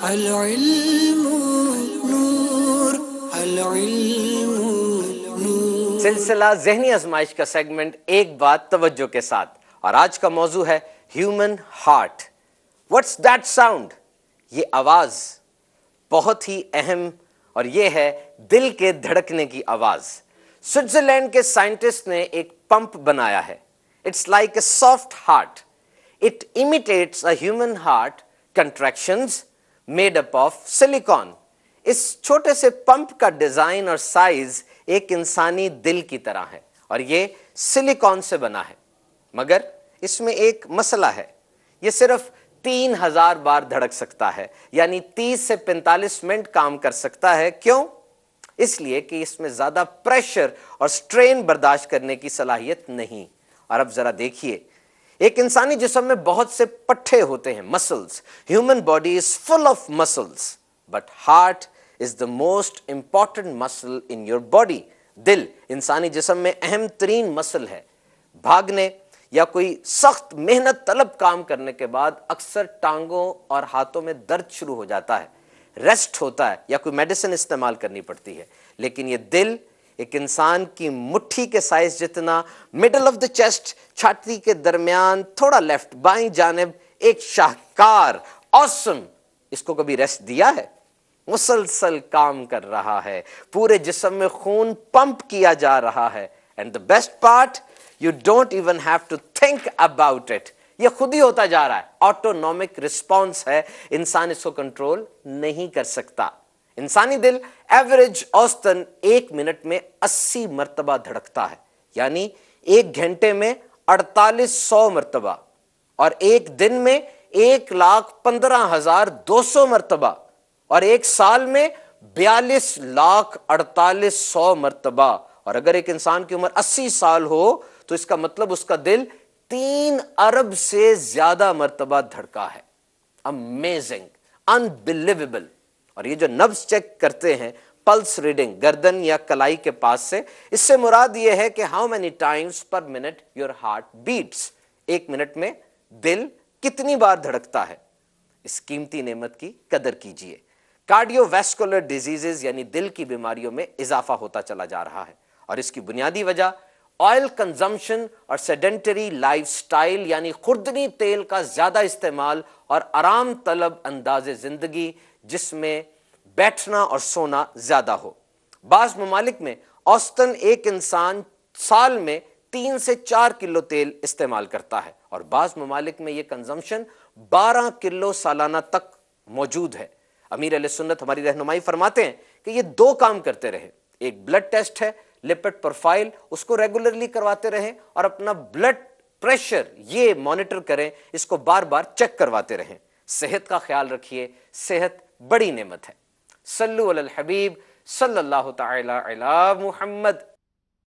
العلم نور، العلم نور۔ سلسلہ ذہنی آزمائش کا سیگمنٹ ایک بات توجہ کے ساتھ، اور آج کا موضوع ہے human heart. What's that sound? یہ آواز بہت ہی اہم، اور یہ ہے دل کے دھڑکنے کی آواز۔ سوئٹزرلینڈ کے سائنٹسٹ نے ایک پمپ بنایا ہے۔ It's like a soft heart. It imitates a human heart contractions made up of silicon۔ اس چھوٹے سے پمپ کا ڈیزائن اور سائز ایک انسانی دل کی طرح ہے، اور یہ سلیکون سے بنا ہے، مگر اس میں ایک مسئلہ ہے۔ یہ صرف 3000 بار دھڑک سکتا ہے، یعنی 30 سے 45 منٹ کام کر سکتا ہے۔ کیوں؟ اس لیے کہ اس میں زیادہ پریشر اور سٹرین برداشت کرنے کی صلاحیت نہیں۔ اور اب ذرا دیکھیے، ایک انسانی جسم میں بہت سے پٹھے ہوتے ہیں، muscles. Human body is full of muscles, but heart is the most important muscle in your body. دل انسانی جسم میں اہم ترین مسل ہے۔ بھاگنے یا کوئی سخت محنت طلب کام کرنے کے بعد اکثر ٹانگوں اور ہاتھوں میں درد شروع ہو جاتا ہے، ریسٹ ہوتا ہے یا کوئی میڈیسن استعمال کرنی پڑتی ہے، لیکن یہ دل ایک انسان کی مٹھی کے سائز جتنا، مڈل آف دا چیسٹ، چھاتی کے درمیان تھوڑا لیفٹ بائیں جانب، ایک شاہکار اوسم۔ اس کو کبھی ریسٹ دیا ہے؟ مسلسل کام کر رہا ہے، پورے جسم میں خون پمپ کیا جا رہا ہے، and the best part, you don't even have to think about it. یہ خود ہی ہوتا جا رہا ہے، آٹونومک رسپانس ہے، انسان اس کو کنٹرول نہیں کر سکتا۔ انسانی دل ایوریج اوسطاً 1 منٹ میں 80 مرتبہ دھڑکتا ہے، یعنی 1 گھنٹے میں 4800 مرتبہ، اور ایک دن میں 1,15,200 مرتبہ، اور ایک سال میں 42,48,100 مرتبہ۔ اور اگر ایک انسان کی عمر 80 سال ہو تو اس کا مطلب اس کا دل 3 ارب سے زیادہ مرتبہ دھڑکا ہے۔ Amazing, unbelievable. اور یہ جو نبض چیک کرتے ہیں، پلس ریڈنگ گردن یا کلائی کے پاس سے، اس سے مراد یہ ہے کہ how many times per minute your heart beats, 1 minute میں دل کتنی بار دھڑکتا ہے۔ اس قیمتی نعمت کی قدر کیجئے۔ کارڈیو ویسکولر ڈیزیزز یعنی دل کی بیماریوں میں اضافہ ہوتا چلا جا رہا ہے، اور اس کی بنیادی وجہ آئل کنزمپشن اور سیڈنٹری لائف سٹائل یعنی خوردنی تیل کا زیادہ استعمال اور آرام طلب انداز زندگی، جس میں بیٹھنا اور سونا زیادہ ہو۔ بعض ممالک میں اوسطاً ایک انسان سال میں 3 سے 4 کلو تیل استعمال کرتا ہے، اور بعض ممالک میں یہ کنزمپشن 12 کلو سالانہ تک موجود ہے۔ امیر اہل سنت ہماری رہنمائی فرماتے ہیں کہ یہ 2 کام کرتے رہیں۔ ایک بلڈ ٹیسٹ ہے، لپڈ پروفائل، اس کو ریگولرلی کرواتے رہیں، اور اپنا بلڈ پریشر یہ مانیٹر کریں، اس کو بار بار چیک کرواتے رہیں۔ صحت کا خیال رکھیے، صحت بڑی نعمت ہے۔ صلو علی الحبیب صلی اللہ تعالی علی محمد۔